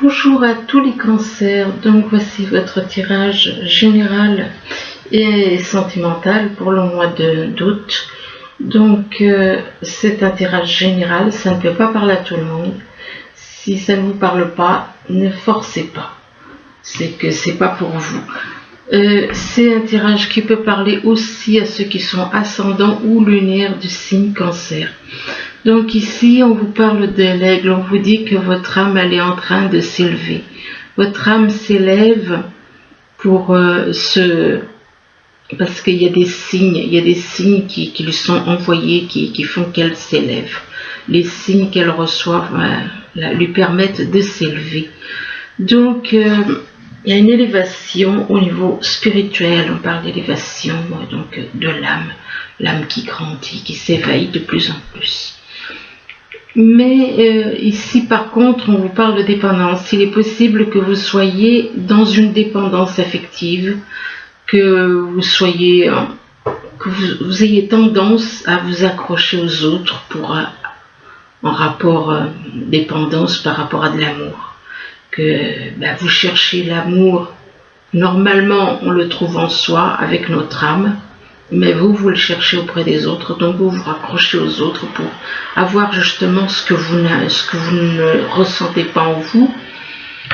Bonjour à tous les cancers, donc voici votre tirage général et sentimental pour le mois d'août. Donc c'est un tirage général, ça ne peut pas parler à tout le monde. Si ça ne vous parle pas, ne forcez pas, c'est que c'est pas pour vous. C'est un tirage qui peut parler aussi à ceux qui sont ascendants ou lunaires du signe cancer. Donc ici, on vous parle de l'aigle, on vous dit que votre âme, elle est en train de s'élever. Votre âme s'élève pour parce qu'il y a des signes, qui lui sont envoyés, qui font qu'elle s'élève. Les signes qu'elle reçoit lui permettent de s'élever. Donc, il y a une élévation au niveau spirituel, on parle d'élévation donc de l'âme qui grandit, qui s'éveille de plus en plus. Mais ici par contre on vous parle de dépendance. Il est possible que vous soyez dans une dépendance affective, que vous ayez tendance à vous accrocher aux autres en rapport dépendance par rapport à de l'amour. Que vous cherchez l'amour, normalement on le trouve en soi avec notre âme, mais vous le cherchez auprès des autres, donc vous vous raccrochez aux autres pour avoir justement ce que vous ne ressentez pas en vous,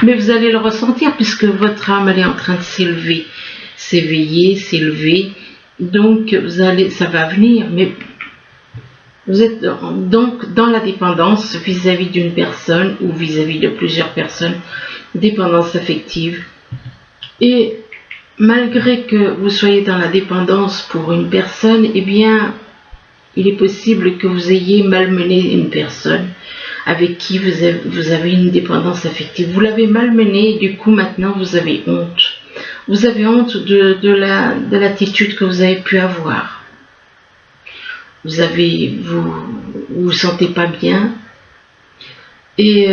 mais vous allez le ressentir puisque votre âme elle est en train de s'élever, s'éveiller, s'élever, donc ça va venir, mais vous êtes donc dans la dépendance vis-à-vis d'une personne ou vis-à-vis de plusieurs personnes, dépendance affective, et malgré que vous soyez dans la dépendance pour une personne, eh bien, il est possible que vous ayez malmené une personne avec qui vous avez une dépendance affective. Vous l'avez malmenée et du coup, maintenant, vous avez honte. Vous avez honte de l'attitude que vous avez pu avoir. Vous sentez pas bien et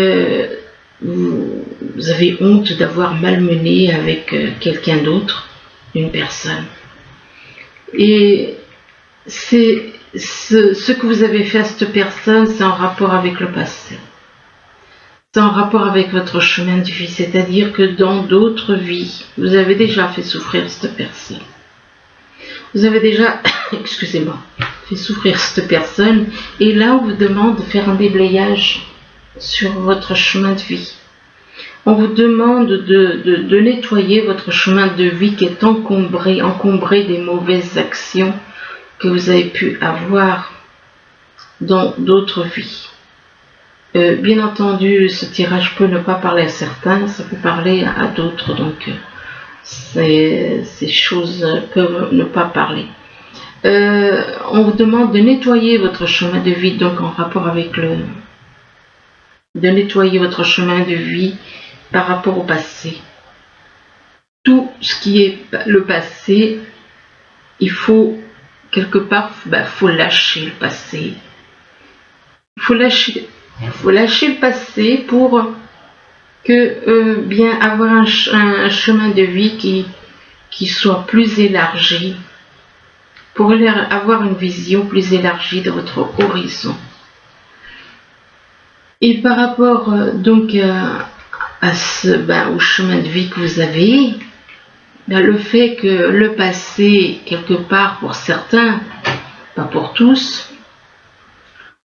vous avez honte d'avoir malmené avec quelqu'un d'autre, une personne. Et ce que vous avez fait à cette personne, c'est en rapport avec le passé. C'est en rapport avec votre chemin de vie, c'est-à-dire que dans d'autres vies, vous avez déjà fait souffrir cette personne. Vous avez déjà, excusez-moi, fait souffrir cette personne, et là on vous demande de faire un déblayage sur votre chemin de vie. On vous demande de nettoyer votre chemin de vie qui est encombré des mauvaises actions que vous avez pu avoir dans d'autres vies. Bien entendu, ce tirage peut ne pas parler à certains, ça peut parler à d'autres, donc ces choses peuvent ne pas parler. On vous demande de nettoyer votre chemin de vie, donc en rapport avec de nettoyer votre chemin de vie par rapport au passé. Tout ce qui est le passé, il faut quelque part, faut lâcher le passé. Il faut lâcher le passé pour que bien avoir un chemin de vie qui soit plus élargi, pour avoir une vision plus élargie de votre horizon. Et par rapport donc au chemin de vie que vous avez, le fait que le passé, quelque part pour certains, pas pour tous,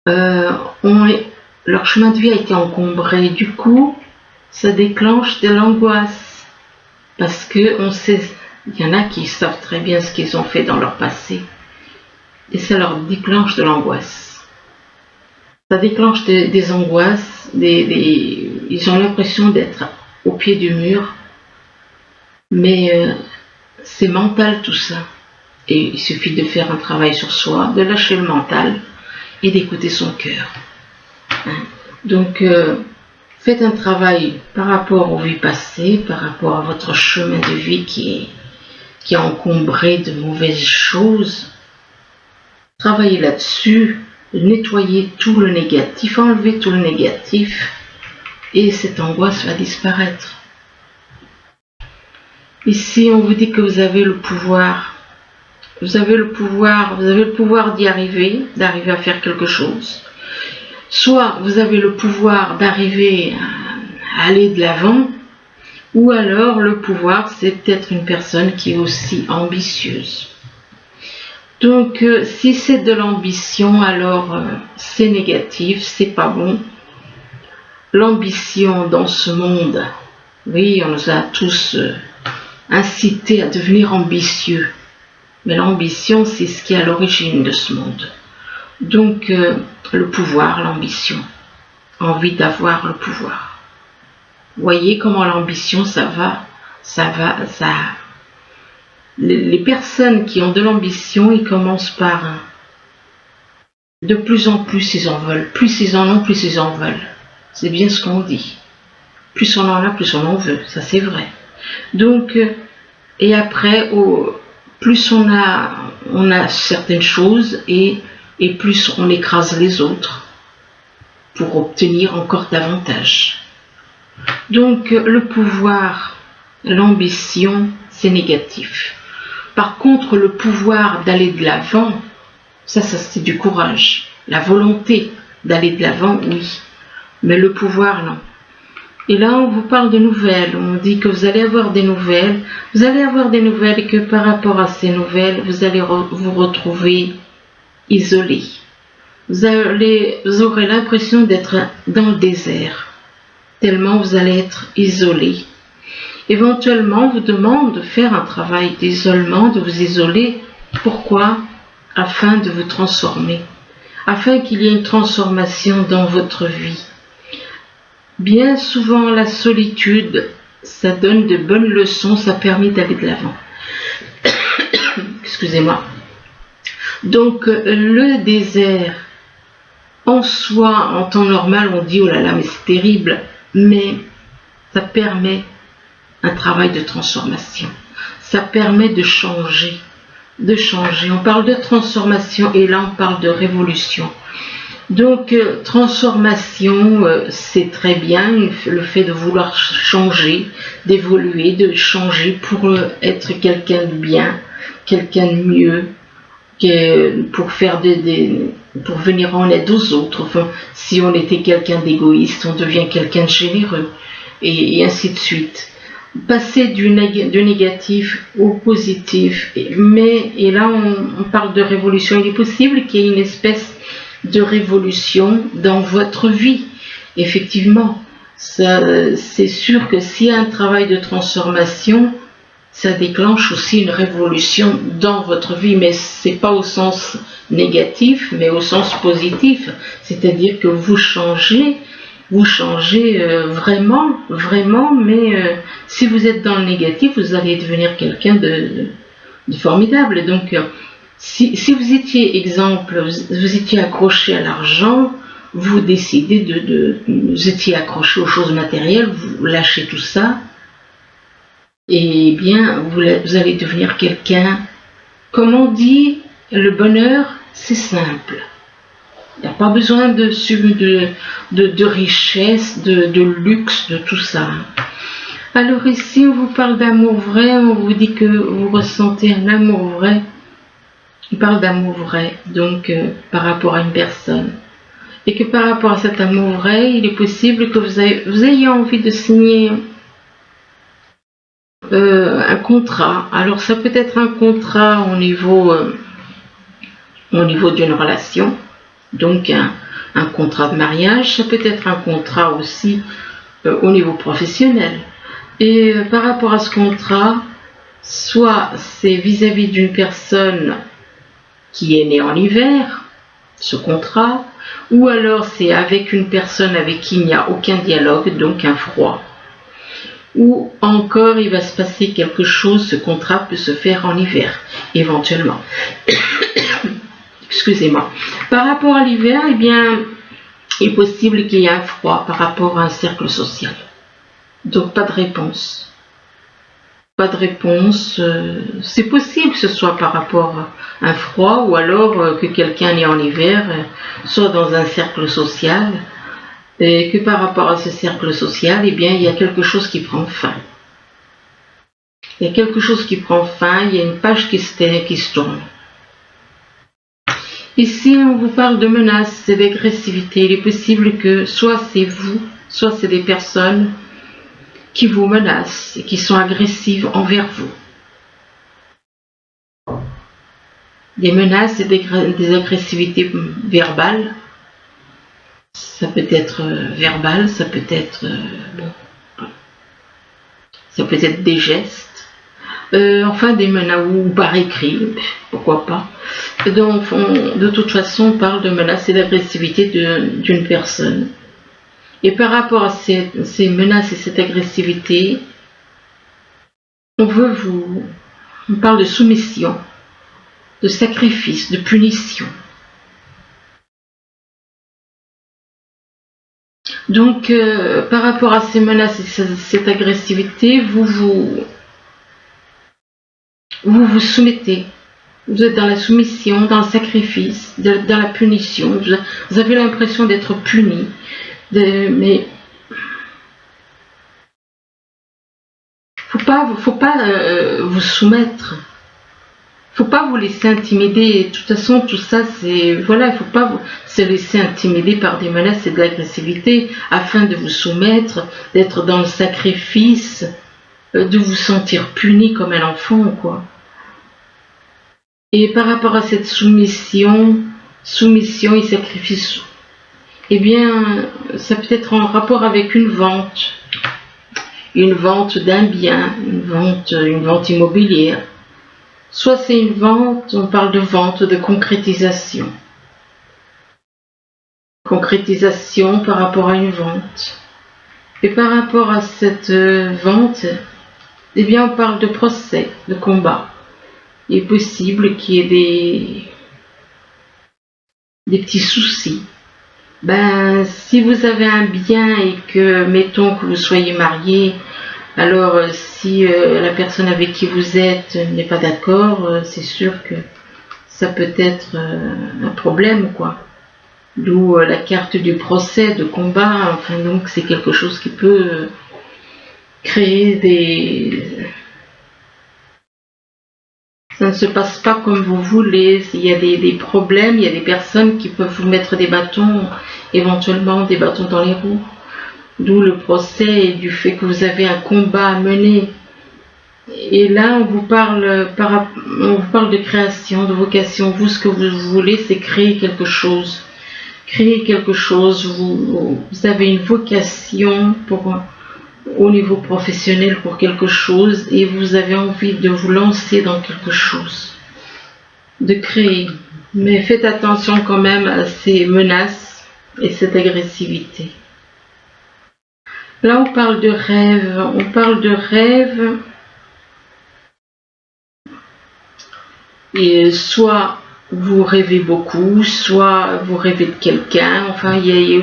leur chemin de vie a été encombré. Du coup, ça déclenche de l'angoisse. Parce que on sait, il y en a qui savent très bien ce qu'ils ont fait dans leur passé. Et ça leur déclenche de l'angoisse. Ça déclenche des angoisses, ils ont l'impression d'être au pied du mur. Mais c'est mental tout ça. Et il suffit de faire un travail sur soi, de lâcher le mental et d'écouter son cœur. Donc, faites un travail par rapport aux vies passées, par rapport à votre chemin de vie qui est encombré de mauvaises choses. Travaillez là-dessus, nettoyez tout le négatif, enlevez tout le négatif et cette angoisse va disparaître. Ici, on vous dit que vous avez le pouvoir. Vous avez le pouvoir d'arriver à faire quelque chose. Soit vous avez le pouvoir d'arriver aller de l'avant. Ou alors le pouvoir, c'est peut-être une personne qui est aussi ambitieuse. Donc si c'est de l'ambition, alors c'est négatif, c'est pas bon. L'ambition dans ce monde, oui, on nous a tous incités à devenir ambitieux. Mais l'ambition, c'est ce qui est à l'origine de ce monde. Donc le pouvoir, l'ambition, envie d'avoir le pouvoir. Voyez comment l'ambition, les personnes qui ont de l'ambition, ils commencent par de plus en plus ils en veulent. Plus ils en ont, plus ils en veulent. C'est bien ce qu'on dit. Plus on en a, plus on en veut. Ça, c'est vrai. Donc, et après, plus on a certaines choses et plus on écrase les autres pour obtenir encore davantage. Donc, le pouvoir, l'ambition, c'est négatif. Par contre, le pouvoir d'aller de l'avant, ça c'est du courage. La volonté d'aller de l'avant, oui. Mais le pouvoir, non. Et là, on vous parle de nouvelles. On dit que vous allez avoir des nouvelles. Vous allez avoir des nouvelles et que par rapport à ces nouvelles, vous allez vous retrouver isolé. Vous aurez l'impression d'être dans le désert, tellement vous allez être isolé. Éventuellement, on vous demande de faire un travail d'isolement, de vous isoler. Pourquoi? Afin de vous transformer, afin qu'il y ait une transformation dans votre vie. Bien souvent, la solitude, ça donne de bonnes leçons, ça permet d'aller de l'avant. Excusez-moi. Donc, le désert, en soi, en temps normal, on dit « oh là là, mais c'est terrible », mais ça permet un travail de transformation. Ça permet de changer. On parle de transformation et là, on parle de révolution. Donc, transformation, c'est très bien, le fait de vouloir changer, d'évoluer, de changer pour être quelqu'un de bien, quelqu'un de mieux, pour faire pour venir en aide aux autres. Enfin, si on était quelqu'un d'égoïste, on devient quelqu'un de généreux, et ainsi de suite. Passer du négatif au positif, et là on parle de révolution. Il est possible qu'il y ait une espèce de révolution dans votre vie. Effectivement, c'est sûr que s'il y a un travail de transformation, ça déclenche aussi une révolution dans votre vie, mais c'est pas au sens négatif, mais au sens positif, c'est-à-dire que vous changez vraiment, mais si vous êtes dans le négatif, vous allez devenir quelqu'un de formidable. Donc, si vous étiez, exemple, vous étiez accroché à l'argent, vous décidez vous étiez accroché aux choses matérielles, vous lâchez tout ça, et bien, vous allez devenir quelqu'un, comme on dit, le bonheur, c'est simple. Il n'y a pas besoin de richesse, de luxe, de tout ça. Alors ici, on vous parle d'amour vrai, on vous dit que vous ressentez un amour vrai. On parle d'amour vrai, donc par rapport à une personne. Et que par rapport à cet amour vrai, il est possible que vous ayez envie de signer un contrat. Alors ça peut être un contrat au niveau d'une relation, donc un contrat de mariage, ça peut être un contrat aussi au niveau professionnel. Et par rapport à ce contrat, soit c'est vis-à-vis d'une personne qui est née en hiver, ce contrat, ou alors c'est avec une personne avec qui il n'y a aucun dialogue, donc un froid. Ou encore il va se passer quelque chose, ce contrat peut se faire en hiver, éventuellement. Excusez-moi. Par rapport à l'hiver, eh bien, il est possible qu'il y ait un froid par rapport à un cercle social. Donc pas de réponse. Pas de réponse. C'est possible que ce soit par rapport à un froid ou alors que quelqu'un est en hiver, soit dans un cercle social, et que par rapport à ce cercle social, eh bien, il y a quelque chose qui prend fin. Il y a quelque chose qui prend fin, il y a une page qui se tourne. Ici, on vous parle de menaces et d'agressivité. Il est possible que soit c'est vous, soit c'est des personnes qui vous menacent et qui sont agressives envers vous. Des menaces et des agressivités verbales. Ça peut être verbal, ça peut être ça peut être des gestes, enfin des menaces ou par écrit, pourquoi pas. Donc, de toute façon, on parle de menaces et d'agressivité d'une personne. Et par rapport à ces menaces et cette agressivité, on parle de soumission, de sacrifice, de punition. Donc, par rapport à ces menaces et cette agressivité, vous vous soumettez. Vous êtes dans la soumission, dans le sacrifice, dans la punition. Vous avez l'impression d'être puni. Mais faut pas vous soumettre. Faut pas vous laisser intimider. De toute façon, tout ça, il faut pas se laisser intimider par des menaces et de l'agressivité afin de vous soumettre, d'être dans le sacrifice, de vous sentir puni comme un enfant, quoi. Et par rapport à cette soumission et sacrifice, eh bien, ça peut être en rapport avec une vente d'un bien, une vente immobilière. Soit c'est une vente, on parle de vente, de concrétisation. Concrétisation par rapport à une vente. Et par rapport à cette vente, eh bien, on parle de procès, de combat. Il est possible qu'il y ait des petits soucis. Si vous avez un bien et que, mettons que vous soyez marié, alors si la personne avec qui vous êtes n'est pas d'accord, c'est sûr que ça peut être un problème, quoi. D'où la carte du procès, de combat, enfin donc c'est quelque chose qui peut créer ça ne se passe pas comme vous voulez, il y a des problèmes, il y a des personnes qui peuvent vous mettre des bâtons, éventuellement des bâtons dans les roues. D'où le procès et du fait que vous avez un combat à mener. Et là, on vous parle de création, de vocation. Vous, ce que vous voulez, c'est créer quelque chose. Créer quelque chose. Vous avez une vocation au niveau professionnel pour quelque chose et vous avez envie de vous lancer dans quelque chose, de créer. Mais faites attention quand même à ces menaces et cette agressivité. Là, on parle de rêve. Et soit vous rêvez beaucoup, soit vous rêvez de quelqu'un,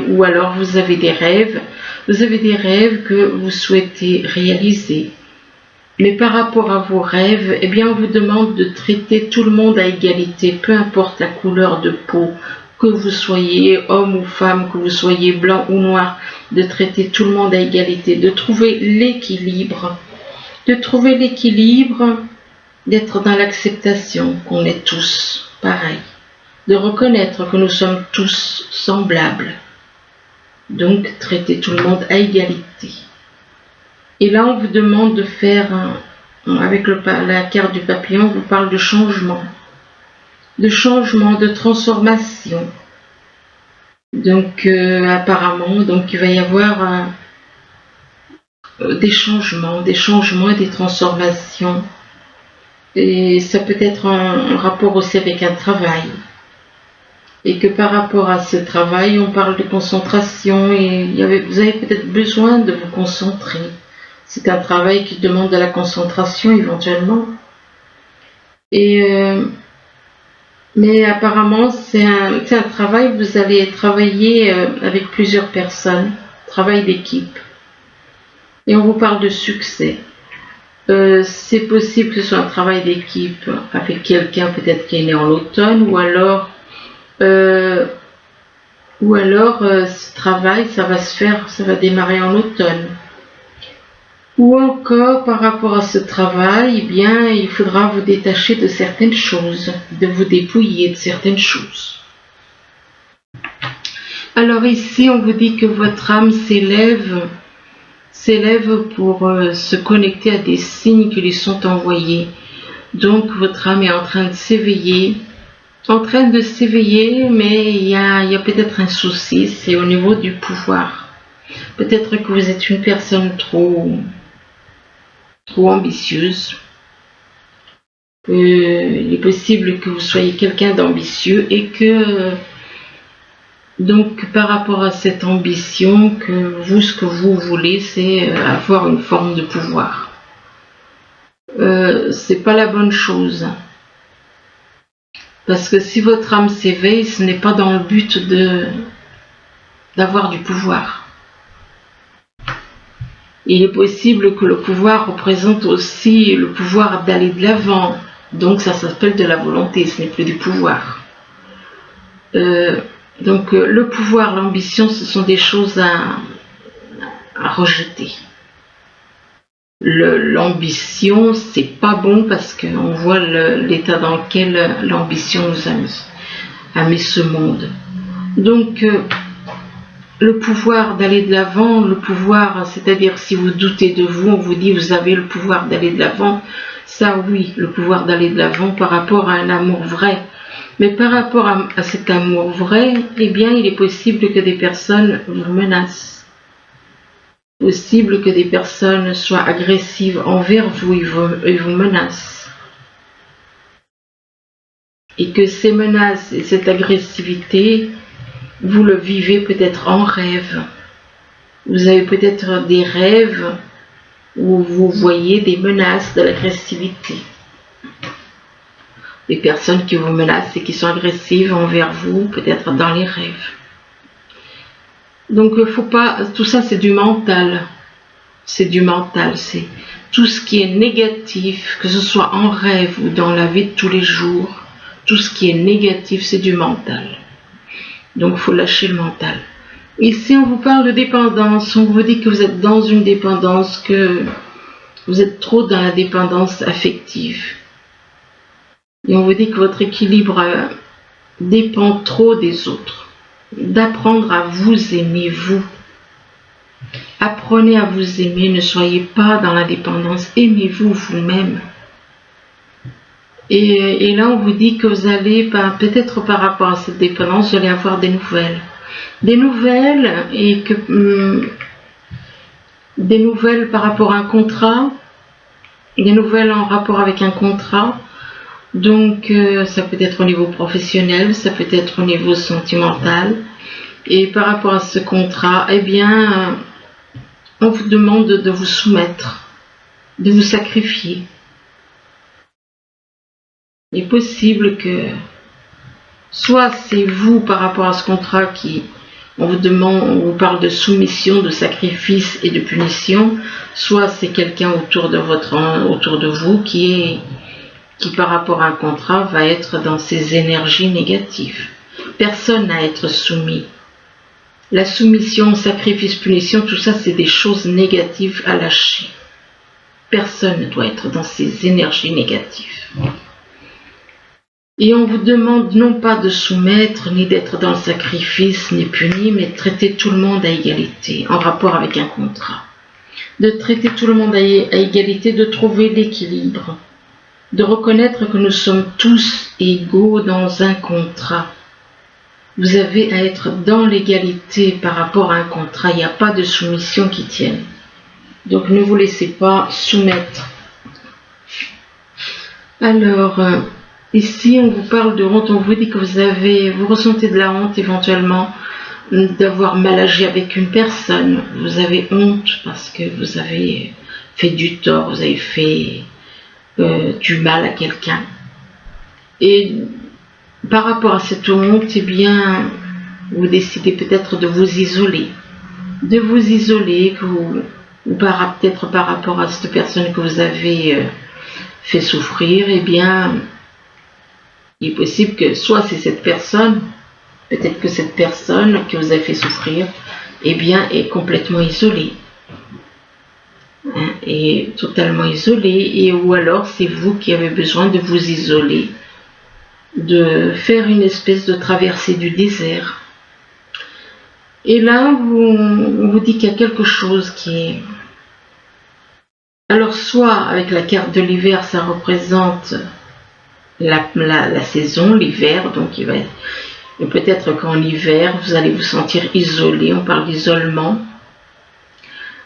ou alors vous avez des rêves. Vous avez des rêves que vous souhaitez réaliser. Mais par rapport à vos rêves, eh bien, on vous demande de traiter tout le monde à égalité, peu importe la couleur de peau, que vous soyez homme ou femme, que vous soyez blanc ou noir, de traiter tout le monde à égalité, de trouver l'équilibre, d'être dans l'acceptation qu'on est tous pareils, de reconnaître que nous sommes tous semblables. Donc, traiter tout le monde à égalité. Et là, on vous demande de faire, avec la carte du papillon, on vous parle de changement, de transformation. Donc, apparemment, il va y avoir des changements et des transformations. Et ça peut être en rapport aussi avec un travail. Et que par rapport à ce travail, on parle de concentration et vous avez peut-être besoin de vous concentrer. C'est un travail qui demande de la concentration éventuellement. Mais apparemment, c'est un travail, vous allez travailler avec plusieurs personnes, travail d'équipe. Et on vous parle de succès. C'est possible que ce soit un travail d'équipe avec quelqu'un peut-être qui est né en automne, ou alors ce travail, ça va démarrer en automne. Ou encore, par rapport à ce travail, eh bien, il faudra vous détacher de certaines choses, de vous dépouiller de certaines choses. Alors ici, on vous dit que votre âme s'élève s'élève pour se connecter à des signes qui lui sont envoyés. Donc votre âme est en train de s'éveiller, mais il y a peut-être un souci, c'est au niveau du pouvoir. Peut-être que vous êtes une personne trop ambitieuse. Il est possible que vous soyez quelqu'un d'ambitieux et que donc par rapport à cette ambition, que vous, ce que vous voulez, c'est avoir une forme de pouvoir. C'est pas la bonne chose. Parce que si votre âme s'éveille, ce n'est pas dans le but d'avoir du pouvoir. Il est possible que le pouvoir représente aussi le pouvoir d'aller de l'avant. Donc ça s'appelle de la volonté, ce n'est plus du pouvoir. Donc le pouvoir, l'ambition, ce sont des choses à rejeter. L'ambition, c'est pas bon parce qu'on voit l'état dans lequel l'ambition nous a mis ce monde. Donc le pouvoir d'aller de l'avant, le pouvoir, c'est-à-dire si vous doutez de vous, on vous dit vous avez le pouvoir d'aller de l'avant, ça oui, le pouvoir d'aller de l'avant par rapport à un amour vrai. Mais par rapport à cet amour vrai, eh bien il est possible que des personnes vous menacent. Possible que des personnes soient agressives envers vous et vous menacent. Et que ces menaces et cette agressivité, vous le vivez peut-être en rêve. Vous avez peut-être des rêves où vous voyez des menaces, de l'agressivité. Des personnes qui vous menacent et qui sont agressives envers vous, peut-être dans les rêves. Donc faut pas, tout ça c'est du mental. C'est du mental, c'est tout ce qui est négatif, que ce soit en rêve ou dans la vie de tous les jours, tout ce qui est négatif c'est du mental. Donc il faut lâcher le mental. Ici on vous parle de dépendance, on vous dit que vous êtes dans une dépendance, que vous êtes trop dans la dépendance affective. Et on vous dit que votre équilibre dépend trop des autres. D'apprendre à vous aimer, vous. Apprenez à vous aimer, ne soyez pas dans la dépendance, aimez-vous vous-même. Et là, on vous dit que vous allez, peut-être par rapport à cette dépendance, vous allez avoir des nouvelles. Des nouvelles, et que des nouvelles par rapport à un contrat, des nouvelles en rapport avec un contrat. Donc, ça peut être au niveau professionnel, ça peut être au niveau sentimental. Et par rapport à ce contrat, eh bien, on vous demande de vous soumettre, de vous sacrifier. Il est possible que soit c'est vous par rapport à ce contrat qui, on vous parle de soumission, de sacrifice et de punition, soit c'est quelqu'un autour de vous qui par rapport à un contrat va être dans ses énergies négatives. Personne n'a à être soumis. La soumission, sacrifice, punition, tout ça c'est des choses négatives à lâcher. Personne ne doit être dans ses énergies négatives. Et on vous demande non pas de soumettre, ni d'être dans le sacrifice, ni puni, mais de traiter tout le monde à égalité, en rapport avec un contrat. De traiter tout le monde à égalité, de trouver l'équilibre. De reconnaître que nous sommes tous égaux dans un contrat. Vous avez à être dans l'égalité par rapport à un contrat. Il n'y a pas de soumission qui tienne. Donc ne vous laissez pas soumettre. Alors, ici on vous parle de honte. On vous dit que vous ressentez de la honte éventuellement d'avoir mal agi avec une personne. Vous avez honte parce que vous avez fait du tort, vous avez fait du mal à quelqu'un. Et par rapport à cette honte, eh bien, vous décidez peut-être de vous isoler. De vous isoler, ou peut-être par rapport à cette personne que vous avez fait souffrir, eh bien, il est possible que soit c'est cette personne, peut-être que cette personne que vous avez fait souffrir, eh bien, est complètement isolée. Est totalement isolé, ou alors c'est vous qui avez besoin de vous isoler, de faire une espèce de traversée du désert. Et là, on vous dit qu'il y a quelque chose qui Alors soit avec la carte de l'hiver, ça représente la saison, l'hiver, donc il va être, et peut-être qu'en hiver, vous allez vous sentir isolé, on parle d'isolement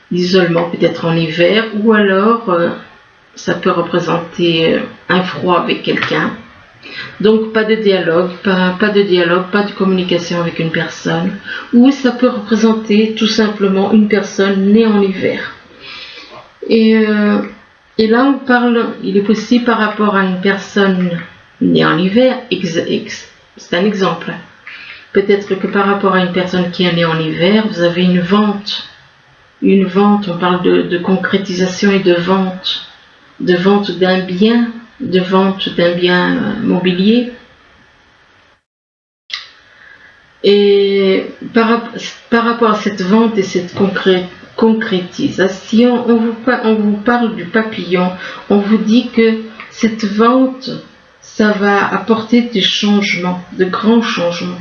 peut-être en hiver, ou alors ça peut représenter un froid avec quelqu'un. Donc pas de dialogue, pas de communication avec une personne, ou ça peut représenter tout simplement une personne née en hiver. Et là on parle, il est possible par rapport à une personne née en hiver, c'est un exemple. Peut-être que par rapport à une personne qui est née en hiver, vous avez une vente, on parle de concrétisation et de vente d'un bien, mobilier. Et par rapport à cette vente et cette concrétisation, on vous parle du papillon, on vous dit que cette vente, ça va apporter des changements, de grands changements,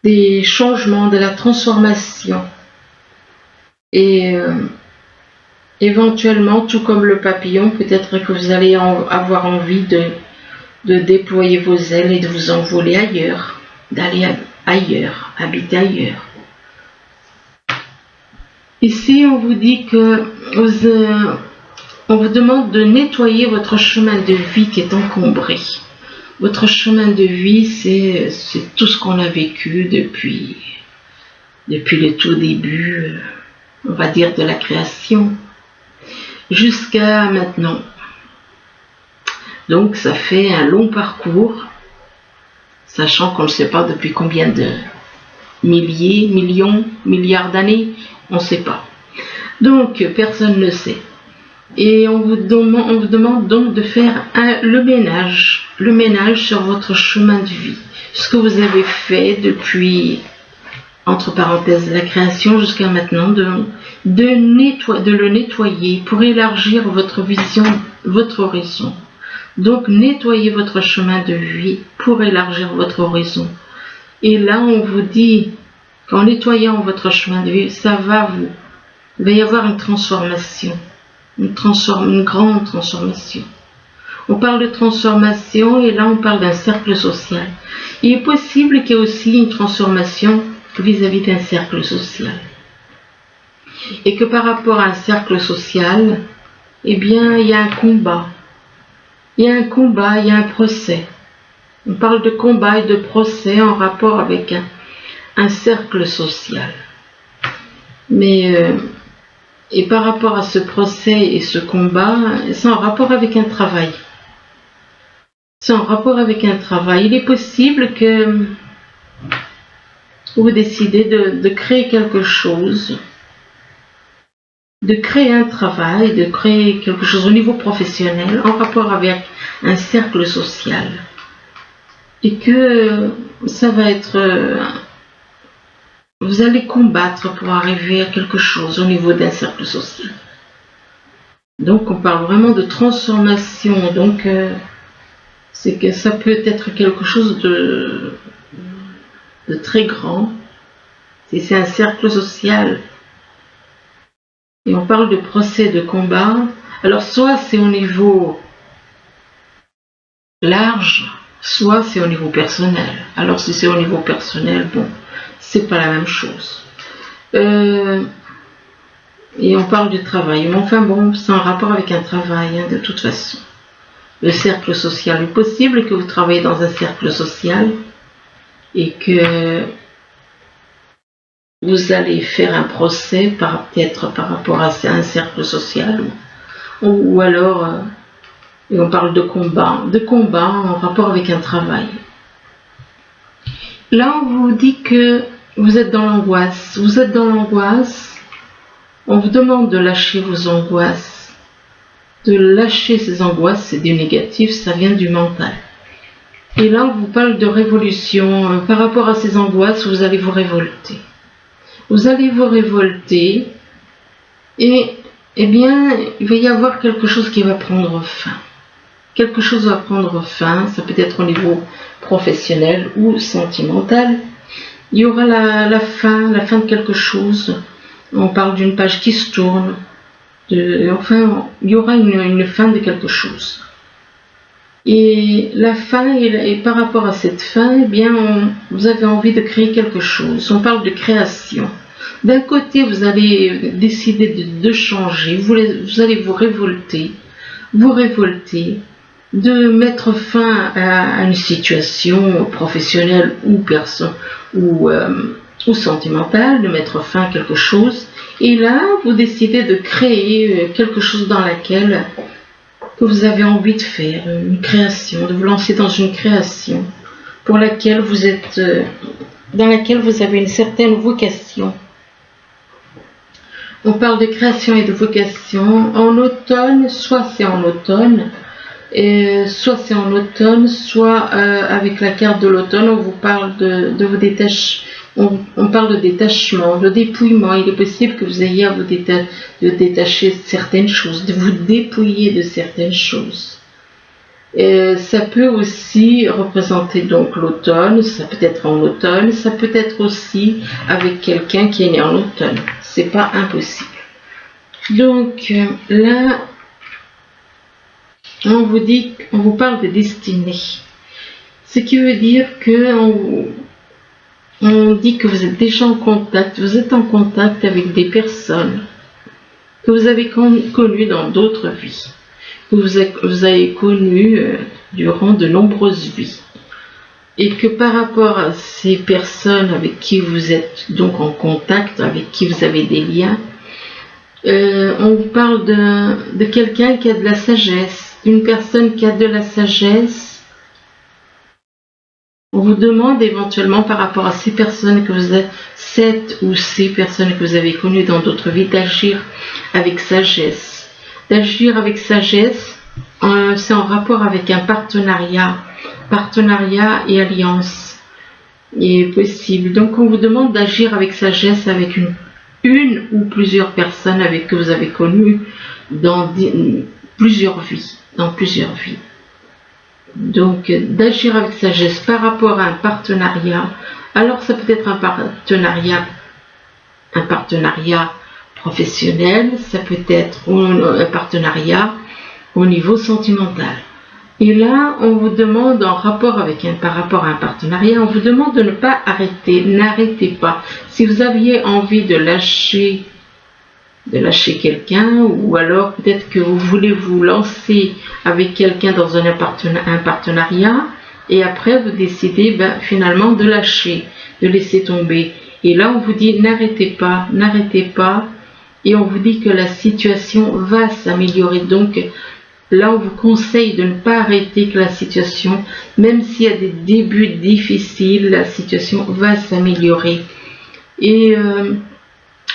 des changements, de la transformation. Et éventuellement, tout comme le papillon, peut-être que vous allez avoir envie de déployer vos ailes et de vous envoler ailleurs, d'aller ailleurs, habiter ailleurs. Ici, on vous dit que on vous demande de nettoyer votre chemin de vie qui est encombré. Votre chemin de vie, c'est tout ce qu'on a vécu depuis le tout début, on va dire, de la création, jusqu'à maintenant. Donc ça fait un long parcours, sachant qu'on ne sait pas depuis combien de milliers, millions, milliards d'années, on ne sait pas. Donc personne ne sait. Et on vous demande donc de faire le ménage sur votre chemin de vie. Ce que vous avez fait depuis, entre parenthèses, la création jusqu'à maintenant, de le nettoyer pour élargir votre vision, votre horizon. Donc nettoyez votre chemin de vie pour élargir votre horizon. Et là on vous dit qu'en nettoyant votre chemin de vie, il va y avoir une transformation, une grande transformation. On parle de transformation et là on parle d'un cercle social. Il est possible qu'il y ait aussi une transformation vis-à-vis d'un cercle social. Et que par rapport à un cercle social, eh bien il y a un combat. Il y a un procès. On parle de combat et de procès en rapport avec un cercle social. Mais et par rapport à ce procès et ce combat, c'est en rapport avec un travail. Il est possible que vous décidez de créer quelque chose, de créer un travail, de créer quelque chose au niveau professionnel en rapport avec un cercle social. Et que ça va être... vous allez combattre pour arriver à quelque chose au niveau d'un cercle social. Donc on parle vraiment de transformation. Donc c'est que ça peut être quelque chose de très grand. C'est un cercle social. Et on parle de procès, de combat. Alors soit c'est au niveau large, soit c'est au niveau personnel. Alors si c'est au niveau personnel, bon, c'est pas la même chose. Et on parle du travail. Mais enfin bon, c'est en rapport avec un travail, de toute façon. Le cercle social. Il est possible que vous travaillez dans un cercle social et que vous allez faire un procès peut-être par rapport à un cercle social ou alors et on parle de combat en rapport avec un travail. Là on vous dit que vous êtes dans l'angoisse, on vous demande de lâcher vos angoisses, de lâcher ces angoisses, c'est du négatif, ça vient du mental. Et là on vous parle de révolution, par rapport à ces angoisses, vous allez vous révolter. Et eh bien, il va y avoir quelque chose qui va prendre fin. Quelque chose va prendre fin, ça peut être au niveau professionnel ou sentimental. Il y aura la fin de quelque chose. On parle d'une page qui se tourne, enfin, il y aura une fin de quelque chose. Et la fin, et par rapport à cette fin, eh bien, vous avez envie de créer quelque chose. On parle de création. D'un côté, vous allez décider de changer, vous allez vous révolter, de mettre fin à une situation professionnelle ou ou sentimentale, de mettre fin à quelque chose. Et là, vous décidez de créer quelque chose que vous avez envie de faire, une création, de vous lancer dans une création pour laquelle dans laquelle vous avez une certaine vocation. On parle de création et de vocation en automne, soit c'est en automne, soit avec la carte de l'automne, on vous parle de vos on parle de détachement, de dépouillement. Il est possible que vous ayez à vous détacher certaines choses, de vous dépouiller de certaines choses. Ça peut aussi représenter donc l'automne, ça peut être en automne, ça peut être aussi avec quelqu'un qui est né en automne. C'est pas impossible. Donc là, on vous parle de destinée. Ce qui veut dire que on dit que vous êtes déjà en contact, vous êtes en contact avec des personnes que vous avez connues dans d'autres vies, que vous avez connues durant de nombreuses vies. Et que par rapport à ces personnes avec qui vous êtes donc en contact, avec qui vous avez des liens, on vous parle de quelqu'un qui a de la sagesse, d'une personne qui a de la sagesse. On vous demande éventuellement par rapport à ces personnes que vous êtes, ces personnes que vous avez connues dans d'autres vies, d'agir avec sagesse. D'agir avec sagesse, c'est en rapport avec un partenariat et alliance est possible. Donc on vous demande d'agir avec sagesse avec une ou plusieurs personnes avec que vous avez connues dans plusieurs vies. Donc d'agir avec sagesse par rapport à un partenariat. Alors ça peut être un partenariat professionnel, ça peut être un partenariat au niveau sentimental. Et là, on vous demande, par rapport à un partenariat, on vous demande de ne pas arrêter, n'arrêtez pas. Si vous aviez envie de lâcher quelqu'un, ou alors peut-être que vous voulez vous lancer avec quelqu'un dans un partenariat, et après vous décidez finalement de lâcher, de laisser tomber. Et là, on vous dit n'arrêtez pas, et on vous dit que la situation va s'améliorer. Donc, là, on vous conseille de ne pas arrêter, que la situation, même s'il y a des débuts difficiles, la situation va s'améliorer. Et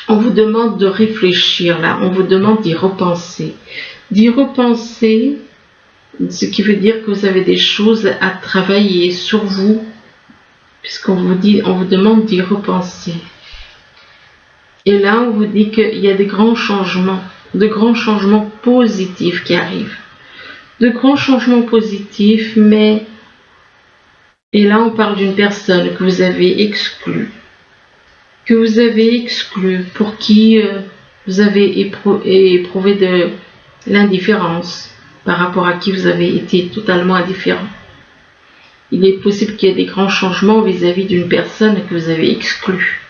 on vous demande de réfléchir, là, on vous demande d'y repenser. D'y repenser, ce qui veut dire que vous avez des choses à travailler sur vous, puisqu'on vous demande d'y repenser. Et là, on vous dit qu'il y a de grands changements positifs qui arrivent. De grands changements positifs, et là on parle d'une personne que vous avez exclue, pour qui vous avez éprouvé de l'indifférence, par rapport à qui vous avez été totalement indifférent. Il est possible qu'il y ait des grands changements vis-à-vis d'une personne que vous avez exclue.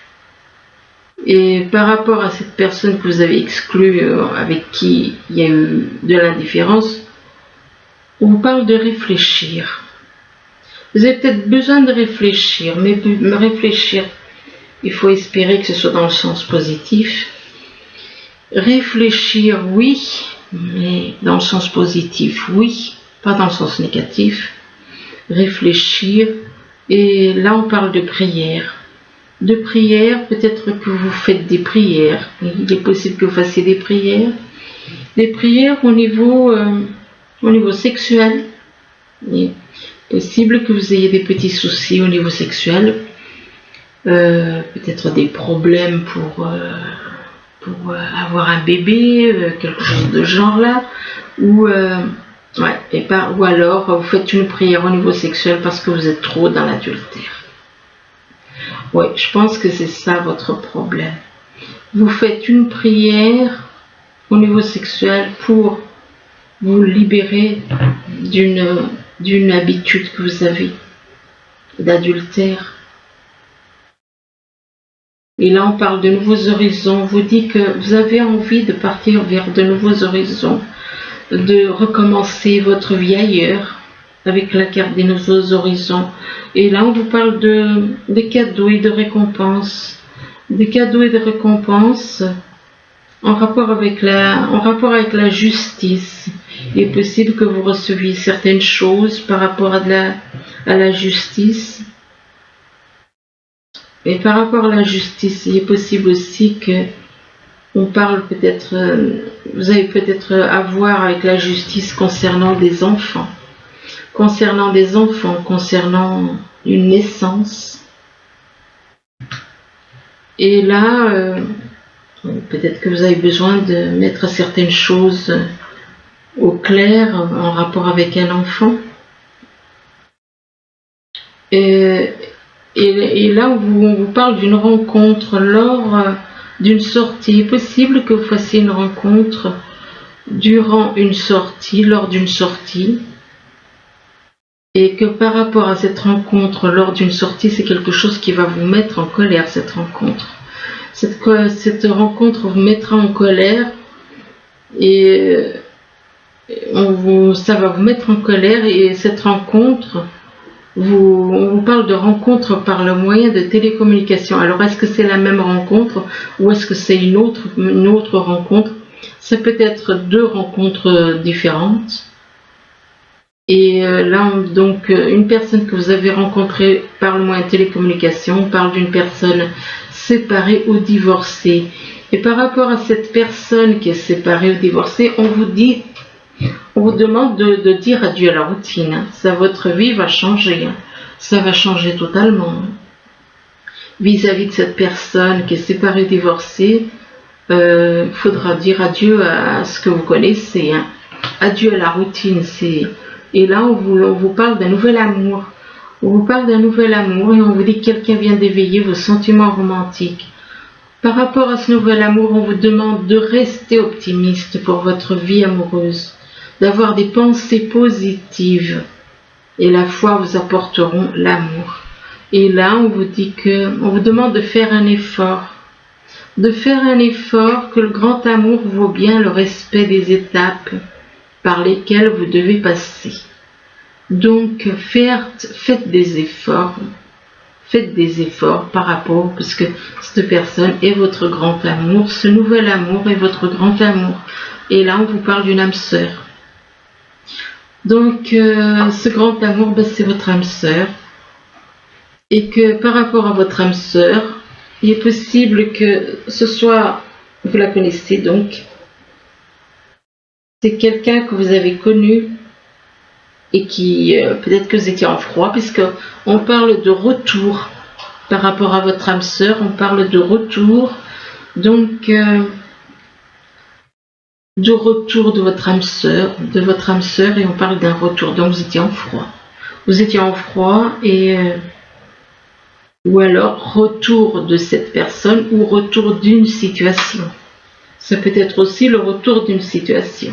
Et par rapport à cette personne que vous avez exclue, avec qui il y a eu de l'indifférence, on vous parle de réfléchir. Vous avez peut-être besoin de réfléchir, mais réfléchir, il faut espérer que ce soit dans le sens positif. Réfléchir, oui, mais dans le sens positif, oui, pas dans le sens négatif. Réfléchir, et là on parle de prière. De prière, peut-être que vous faites des prières. Il est possible que vous fassiez des prières. Des prières au niveau sexuel. Il est possible que vous ayez des petits soucis au niveau sexuel. Peut-être des problèmes pour avoir un bébé, quelque chose de genre là. Ou alors vous faites une prière au niveau sexuel parce que vous êtes trop dans l'adultère. Je pense que c'est ça votre problème. Vous faites une prière au niveau sexuel pour vous libérer d'une habitude que vous avez d'adultère. Et là, on parle de nouveaux horizons. On vous dit que vous avez envie de partir vers de nouveaux horizons, de recommencer votre vie ailleurs, avec la carte des nouveaux horizons. Et là, on vous parle de cadeaux et de récompenses. Des cadeaux et de récompenses en rapport avec la justice. Il est possible que vous receviez certaines choses par rapport à la justice. Et par rapport à la justice, il est possible aussi que on parle peut-être, vous avez peut-être à voir avec la justice concernant des enfants, concernant une naissance. Et là, peut-être que vous avez besoin de mettre certaines choses au clair en rapport avec un enfant. Et là, on vous parle d'une rencontre lors d'une sortie. Il est possible que vous fassiez une rencontre durant une sortie, lors d'une sortie, et que par rapport à cette rencontre lors d'une sortie, c'est quelque chose qui va vous mettre en colère, cette rencontre. Cette rencontre vous mettra en colère et ça va vous mettre en colère, et cette rencontre, on vous parle de rencontre par le moyen de télécommunication. Alors, est-ce que c'est la même rencontre ou est-ce que c'est une autre rencontre? Ça peut être deux rencontres différentes. Et là, donc, une personne que vous avez rencontrée par le moyen de télécommunication, on parle d'une personne séparée ou divorcée. Et par rapport à cette personne qui est séparée ou divorcée, on vous demande de dire adieu à la routine. Votre vie va changer. Ça va changer totalement. Vis-à-vis de cette personne qui est séparée ou divorcée, il faudra dire adieu à ce que vous connaissez. Adieu à la routine. Et là, on vous parle d'un nouvel amour. On vous parle d'un nouvel amour et on vous dit que quelqu'un vient d'éveiller vos sentiments romantiques. Par rapport à ce nouvel amour, on vous demande de rester optimiste pour votre vie amoureuse, d'avoir des pensées positives, et la foi vous apporteront l'amour. Et là, on vous demande de faire un effort, que le grand amour vaut bien le respect des étapes par lesquelles vous devez passer. Donc, faites des efforts par rapport, parce que cette personne est votre grand amour, ce nouvel amour est votre grand amour. Et là, on vous parle d'une âme sœur. Donc, ce grand amour, c'est votre âme sœur. Et que par rapport à votre âme sœur, il est possible que ce soit, vous la connaissez donc, c'est quelqu'un que vous avez connu et qui, peut-être que vous étiez en froid, puisqu'on parle de retour. Par rapport à votre âme sœur, on parle de retour. Donc, de retour de votre âme sœur, et on parle d'un retour. Donc, vous étiez en froid. Ou alors retour de cette personne ou retour d'une situation. Ça peut être aussi le retour d'une situation.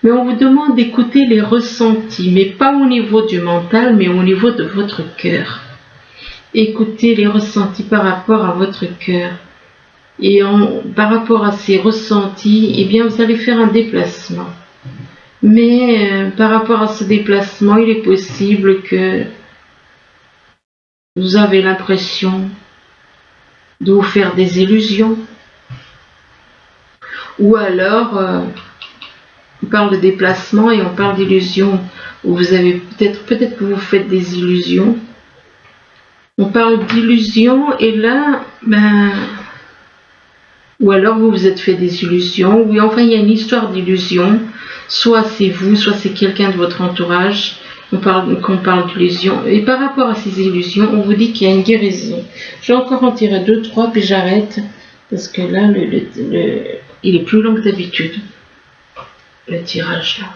Mais on vous demande d'écouter les ressentis, mais pas au niveau du mental, mais au niveau de votre cœur. Écoutez les ressentis par rapport à votre cœur. Et par rapport à ces ressentis, eh bien, vous allez faire un déplacement. Mais par rapport à ce déplacement, il est possible que vous avez l'impression de vous faire des illusions. Ou alors, on parle de déplacement et on parle d'illusions. Où vous avez peut-être que vous faites des illusions. On parle d'illusions et là, ou alors vous vous êtes fait des illusions. Oui, enfin, il y a une histoire d'illusion. Soit c'est vous, soit c'est quelqu'un de votre entourage. Qu'on parle d'illusions. Et par rapport à ces illusions, on vous dit qu'il y a une guérison. Je vais encore en tirer 2, 3, puis j'arrête. Parce que là, il est plus long que d'habitude. Le tirage là.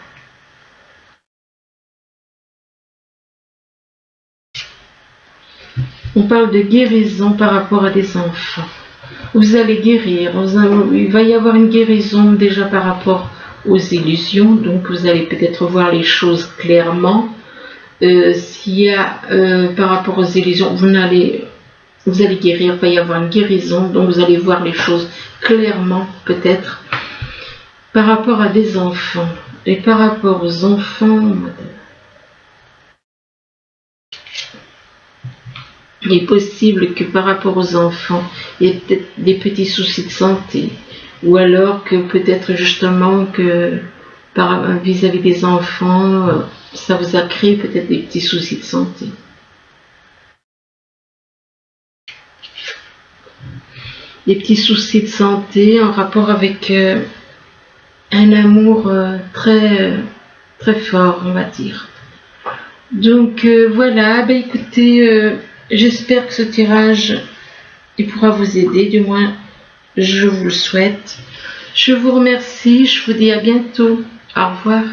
On parle de guérison par rapport à des enfants. Vous allez guérir, il va y avoir une guérison déjà par rapport aux illusions, donc vous allez peut-être voir les choses clairement. S'il y a par rapport aux illusions, vous allez guérir, il va y avoir une guérison, donc vous allez voir les choses clairement peut-être. Par rapport à des enfants, et par rapport aux enfants, il est possible que par rapport aux enfants, il y ait peut-être des petits soucis de santé, ou alors que peut-être justement que vis-à-vis des enfants, ça vous a créé peut-être des petits soucis de santé. Des petits soucis de santé en rapport avec un amour très, très fort, on va dire. Donc voilà, ben écoutez, j'espère que ce tirage il pourra vous aider, du moins je vous le souhaite. Je vous remercie, je vous dis à bientôt. Au revoir.